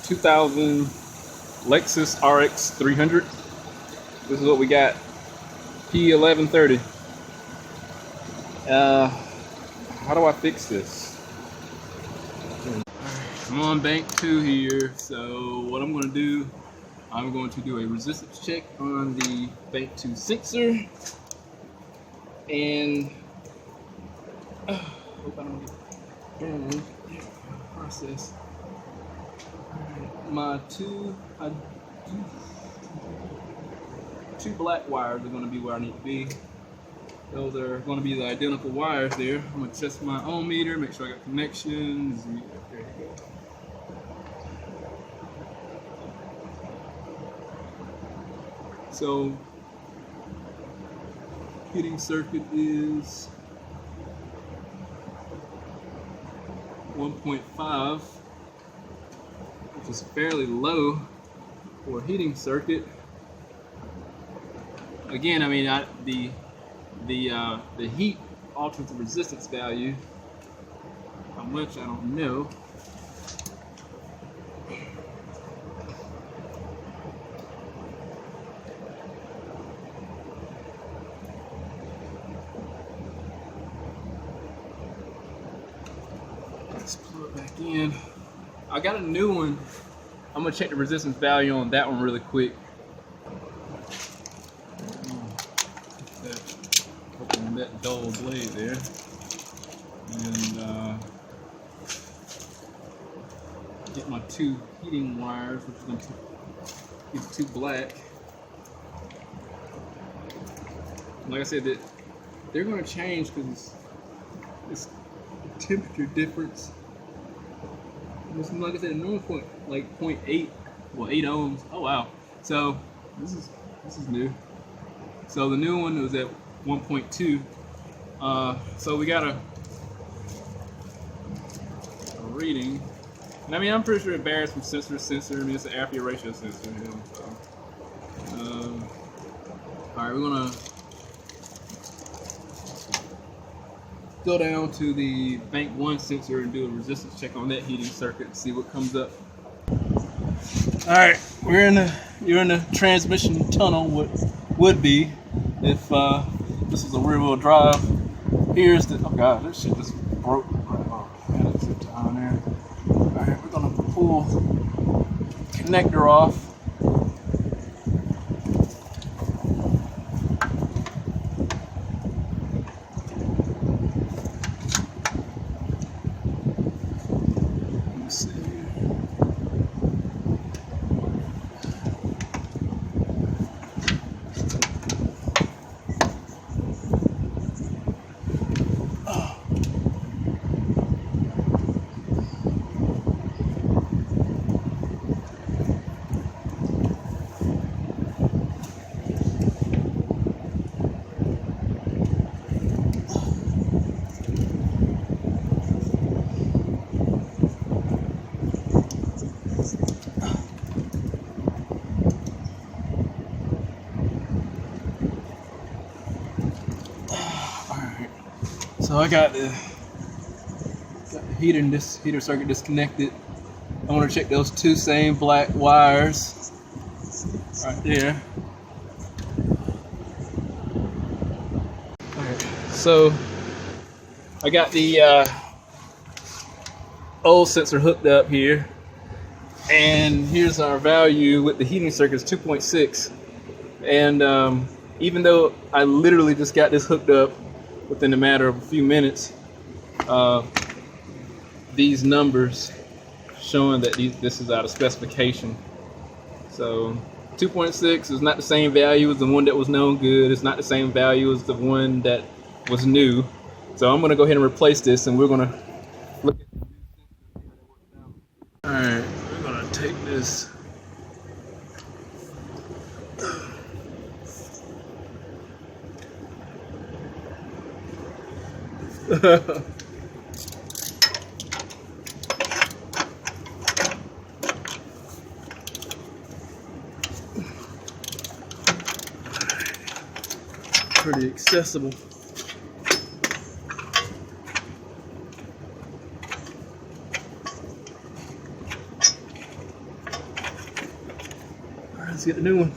2000 Lexus RX 300. This is what we got. P1130. How do I fix this? I'm on bank 2 here, so what I'm going to do, I'm going to do a resistance check on the bank 2 sensor, and hope I don't get burned. Process. My two black wires are going to be where I need to be. Those are going to be the identical wires there. I'm going to test my ohm meter, make sure I got connections. There you go. So, heating circuit is 1.5, which is fairly low for a heating circuit. Again, I mean, the heat alters the resistance value. How much, I don't know. Let's plug it back in. I got a new one. I'm gonna check the resistance value on that one really quick. Open that dull blade there, and get my 2 heating wires, which is gonna get 2 black. Like I said, that they're gonna change because it's temperature difference. Like I said, a normal point, like 0.8, well 8 ohms. Oh wow! So this is new. So the new one was at 1.2. So we got a reading, and I mean I'm pretty sure it varies from sensor to sensor. I mean it's an ampere ratio sensor. You know, so. All right, we're gonna go down to the bank 1 sensor and do a resistance check on that heating circuit and see what comes up. All right, you're in the transmission tunnel. What would be if this is a rear-wheel drive. Here's the, oh god, this shit just broke. Oh man, it's down there. All right, we're gonna pull connector off. So I got the heater circuit disconnected. I want to check those 2 same black wires right there. Alright, so I got the old sensor hooked up here, and here's our value with the heating circuit is 2.6. And even though I literally just got this hooked up within a matter of a few minutes, these numbers showing that this is out of specification. So 2.6 is not the same value as the one that was known good. It's not the same value as the one that was new. So I'm going to go ahead and replace this, and we're going to look at the new sensor. All right, we're going to take this. Pretty accessible. Let's get the new one.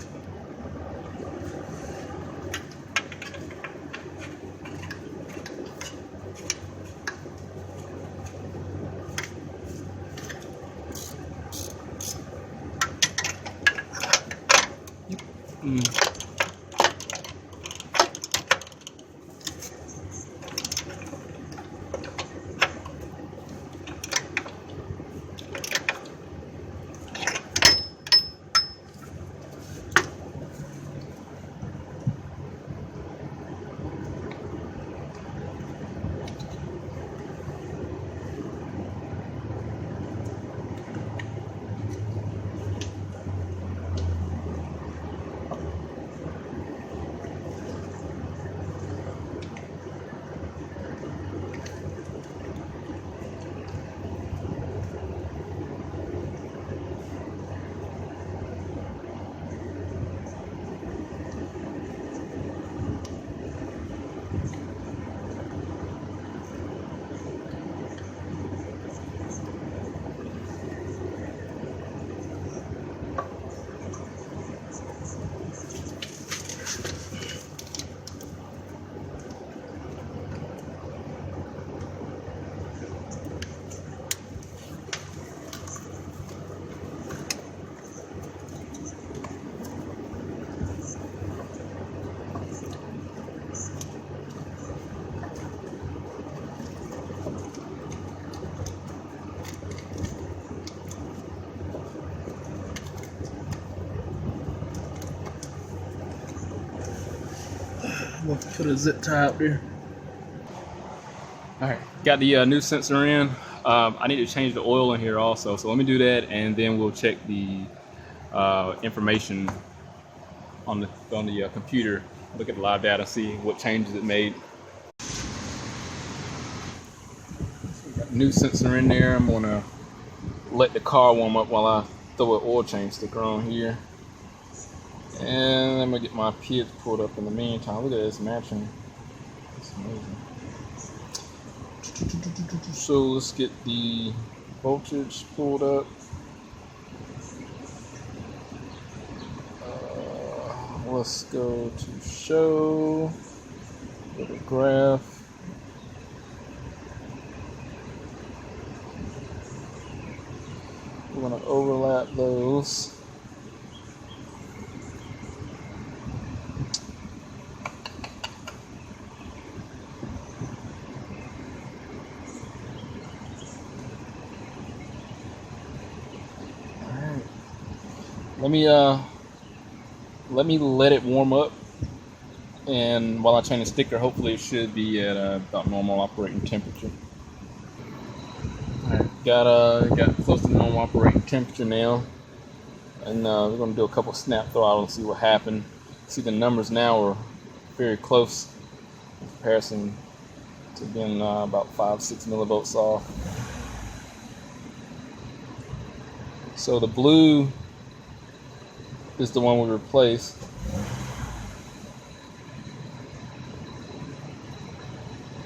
We'll put a zip tie up there. All right, got the new sensor in. I need to change the oil in here also, so let me do that, and then we'll check the information on the computer. Look at the live data, see what changes it made. Got the new sensor in there. I'm gonna let the car warm up while I throw an oil change sticker on here. And I'm gonna get my PIDs pulled up in the meantime. Look at this matching. It's amazing. So let's get the voltage pulled up. Let's go to show. Go to graph. We're gonna overlap those. Let me let it warm up, and while I change the sticker, hopefully it should be at about normal operating temperature. All right, got close to normal operating temperature now, and we're gonna do a couple snap throttles and see what happened. See, the numbers now are very close in comparison to being about 5-6 millivolts off. So the blue is the one we replaced.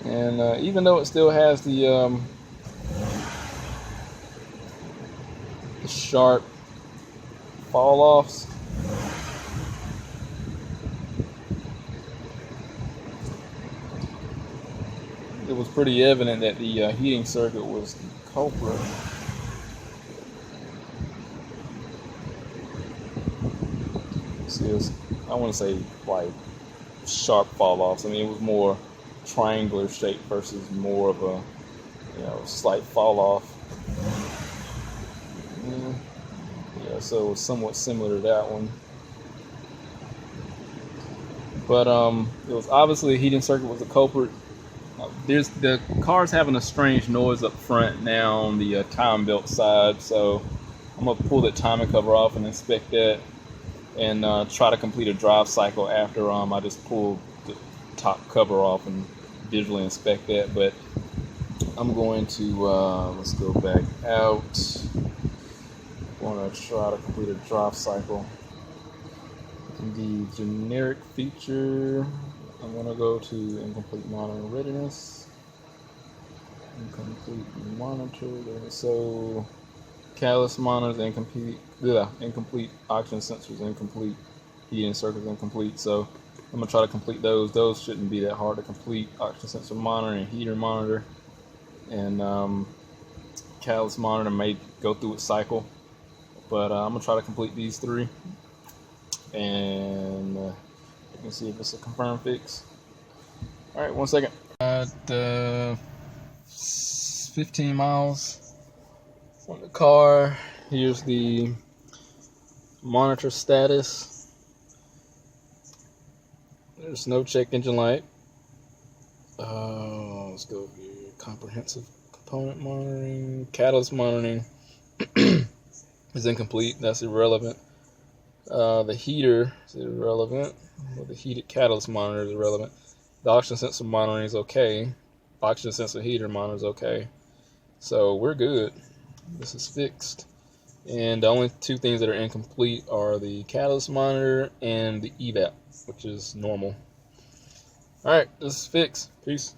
And even though it still has the sharp fall offs, it was pretty evident that the heating circuit was the culprit. I want to say like sharp fall offs. I mean, it was more triangular shape versus more of a slight fall off. Yeah, so it was somewhat similar to that one. But it was obviously the heating circuit was the culprit. The car's having a strange noise up front now on the time belt side, so I'm gonna pull the timing cover off and inspect that, and try to complete a drive cycle after I just pull the top cover off and visually inspect that. But I'm going to let's go back out. I want to try to complete a drive cycle. In the generic feature, I'm going to go to incomplete monitor readiness. Incomplete monitor. So catalyst monitors incomplete oxygen sensors incomplete, heating circuits incomplete. So I'm gonna try to complete those. Those shouldn't be that hard to complete. Oxygen sensor monitor and heater monitor, and catalyst monitor may go through its cycle, but I'm gonna try to complete these 3, and you can see if it's a confirmed fix. All right, 1 second. 15 miles on the car. Here's the monitor status. There's no check engine light. Let's go over here. Comprehensive component monitoring. Catalyst monitoring is incomplete. That's irrelevant. The heater is irrelevant. Well, the heated catalyst monitor is irrelevant. The oxygen sensor monitoring is okay. Oxygen sensor heater monitor is okay. So we're good. This is fixed. And the only 2 things that are incomplete are the catalyst monitor and the evap, which is normal. Alright, this is fixed. Peace.